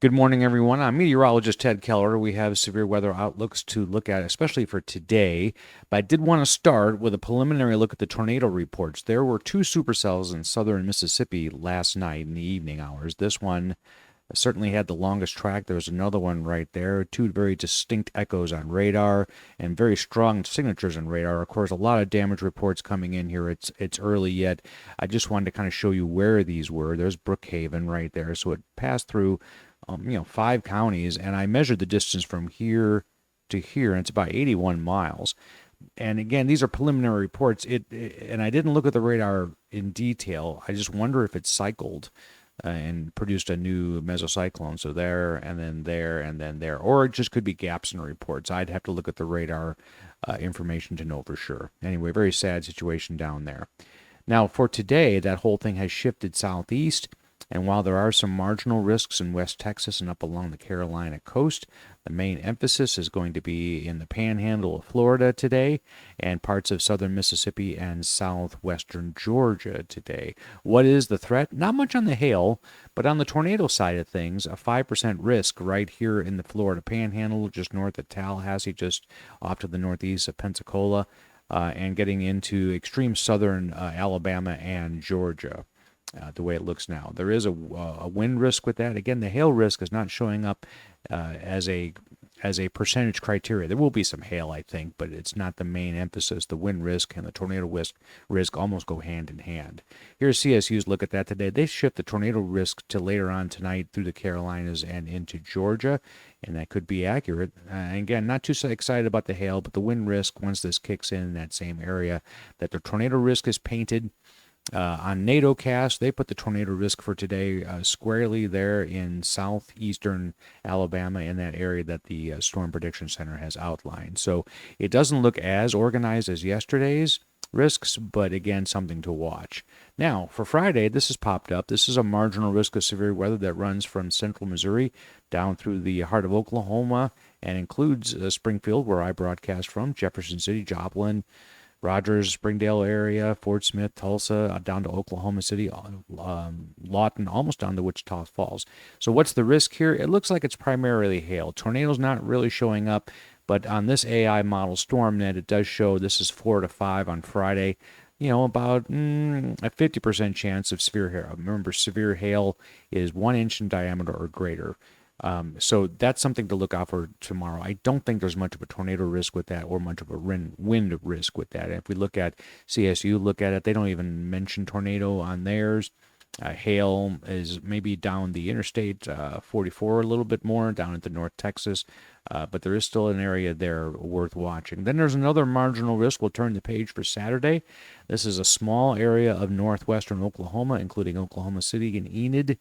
Good morning, everyone. I'm meteorologist Ted Keller. We have severe weather outlooks to look at, especially for today. But I did want to start with a preliminary look at the tornado reports. There were two supercells in southern Mississippi last night in the evening hours. This one certainly had the longest track. There was another one right there. Two very distinct echoes on radar and very strong signatures on radar. Of course, a lot of damage reports coming in here. It's early yet. I just wanted to kind of show you where these were. There's Brookhaven right there. So it passed through 5 counties, and I measured the distance from here to here, and it's about 81 miles. And again, these are preliminary reports. And I didn't look at the radar in detail. I just wonder if it cycled and produced a new mesocyclone. So there, and then there, and then there, or it just could be gaps in the reports. I'd have to look at the radar information to know for sure. Anyway, very sad situation down there. Now, for today, that whole thing has shifted southeast. And while there are some marginal risks in West Texas and up along the Carolina coast, the main emphasis is going to be in the Panhandle of Florida today and parts of southern Mississippi and southwestern Georgia today. What is the threat? Not much on the hail, but on the tornado side of things, a 5% risk right here in the Florida Panhandle, just north of Tallahassee, just off to the northeast of Pensacola, and getting into extreme southern Alabama and Georgia. The way it looks now, there is a wind risk with that. Again, the hail risk is not showing up as a percentage criteria. There will be some hail, I think, but it's not the main emphasis. The wind risk and the tornado risk almost go hand in hand. Here's CSU's look at that today. They shift the tornado risk to later on tonight through the Carolinas and into Georgia, and that could be accurate. Again, not too excited about the hail, but the wind risk, once this kicks in that same area, that the tornado risk is painted. On Nadocast, they put the tornado risk for today squarely there in southeastern Alabama, in that area that the Storm Prediction Center has outlined. So it doesn't look as organized as yesterday's risks, but again, something to watch. Now, for Friday, this has popped up. This is a marginal risk of severe weather that runs from central Missouri down through the heart of Oklahoma and includes Springfield, where I broadcast from, Jefferson City, Joplin, Rogers, Springdale area, Fort Smith, Tulsa, down to Oklahoma City, Lawton, almost down to Wichita Falls. So what's the risk here? It looks like it's primarily hail. Tornadoes not really showing up, but on this AI model StormNet, it does show this is 4 to 5 on Friday. About a 50% chance of severe hail. Remember, severe hail is 1 inch in diameter or greater. So that's something to look out for tomorrow. I don't think there's much of a tornado risk with that or much of a wind risk with that. If we look at CSU, look at it, they don't even mention tornado on theirs. Hail is maybe down the interstate 44 a little bit more, down into North Texas, but there is still an area there worth watching. Then there's another marginal risk. We'll turn the page for Saturday. This is a small area of northwestern Oklahoma, including Oklahoma City and Enid,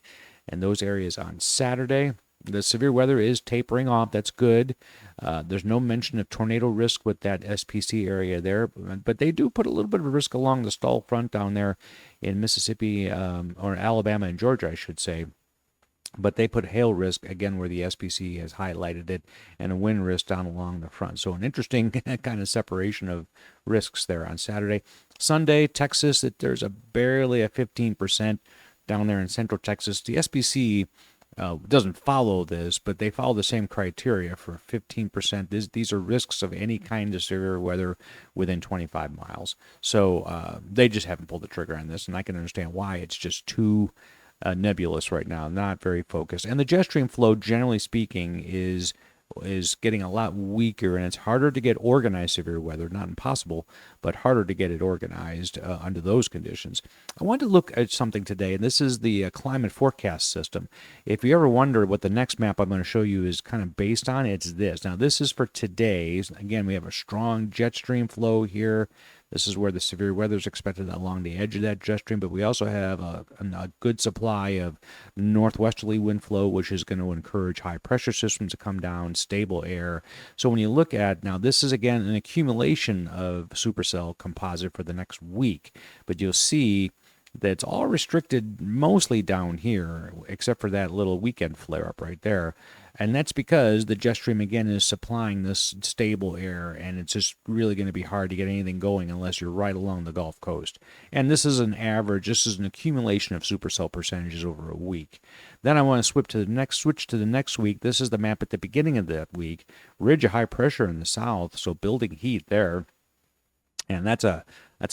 and those areas on Saturday. The severe weather is tapering off. That's good. There's no mention of tornado risk with that SPC area there, but they do put a little bit of a risk along the stall front down there in Mississippi, or Alabama and Georgia, I should say. But they put hail risk, again, where the SPC has highlighted it, and a wind risk down along the front. So an interesting kind of separation of risks there on Saturday. Sunday, Texas, there's barely a 15% down there in central Texas. The SPC doesn't follow this, but they follow the same criteria for 15%. These are risks of any kind of severe weather within 25 miles. So they just haven't pulled the trigger on this, and I can understand why. It's just too nebulous right now, not very focused. And the jet stream flow, generally speaking, is getting a lot weaker, and it's harder to get organized severe weather. Not impossible, but harder to get it organized under those conditions. I want to look at something today, and this is the climate forecast system. If you ever wonder what the next map I'm going to show you is kind of based on, it's this. Now, this is for today. Again, we have a strong jet stream flow here. This is where the severe weather is expected along the edge of that jet stream, but we also have a good supply of northwesterly wind flow, which is going to encourage high pressure systems to come down, stable air. So when you look at, now this is again an accumulation of supercell composite for the next week, but you'll see that's all restricted mostly down here, except for that little weekend flare-up right there. And that's because the jet stream, again, is supplying this stable air, and it's just really going to be hard to get anything going unless you're right along the Gulf Coast. And this is an average, this is an accumulation of supercell percentages over a week. Then I want to switch to the next week. This is the map at the beginning of that week. Ridge of high pressure in the south, so building heat there. And that's a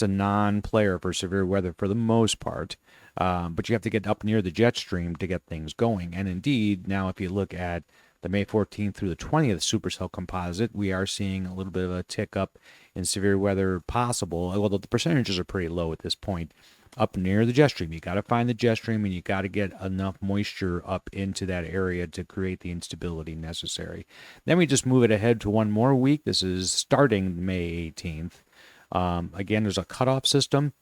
non-player for severe weather for the most part. But you have to get up near the jet stream to get things going. And indeed, now if you look at the May 14th through the 20th supercell composite, we are seeing a little bit of a tick up in severe weather possible, although the percentages are pretty low at this point, up near the jet stream. You got to find the jet stream, and you got to get enough moisture up into that area to create the instability necessary. Then we just move it ahead to one more week. This is starting May 18th. Again, there's a cutoff system.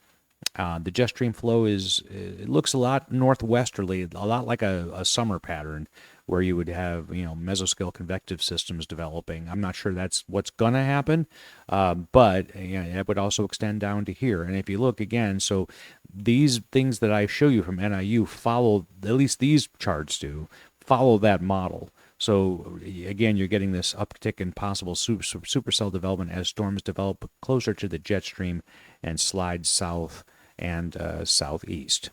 The jet stream flow it looks a lot northwesterly, a lot like a summer pattern where you would have, mesoscale convective systems developing. I'm not sure that's what's going to happen, but it would also extend down to here. And if you look again, so these things that I show you from NIU follow, at least these charts do, follow that model. So again, you're getting this uptick in possible supercell development as storms develop closer to the jet stream and slide south and southeast.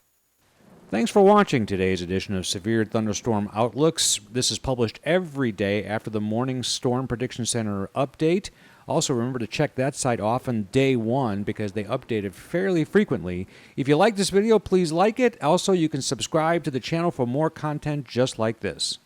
Thanks for watching today's edition of Severe Thunderstorm Outlooks. This is published every day after the morning Storm Prediction Center update. Also, remember to check that site off on day one because they update it fairly frequently. If you like this video, please like it. Also, you can subscribe to the channel for more content just like this.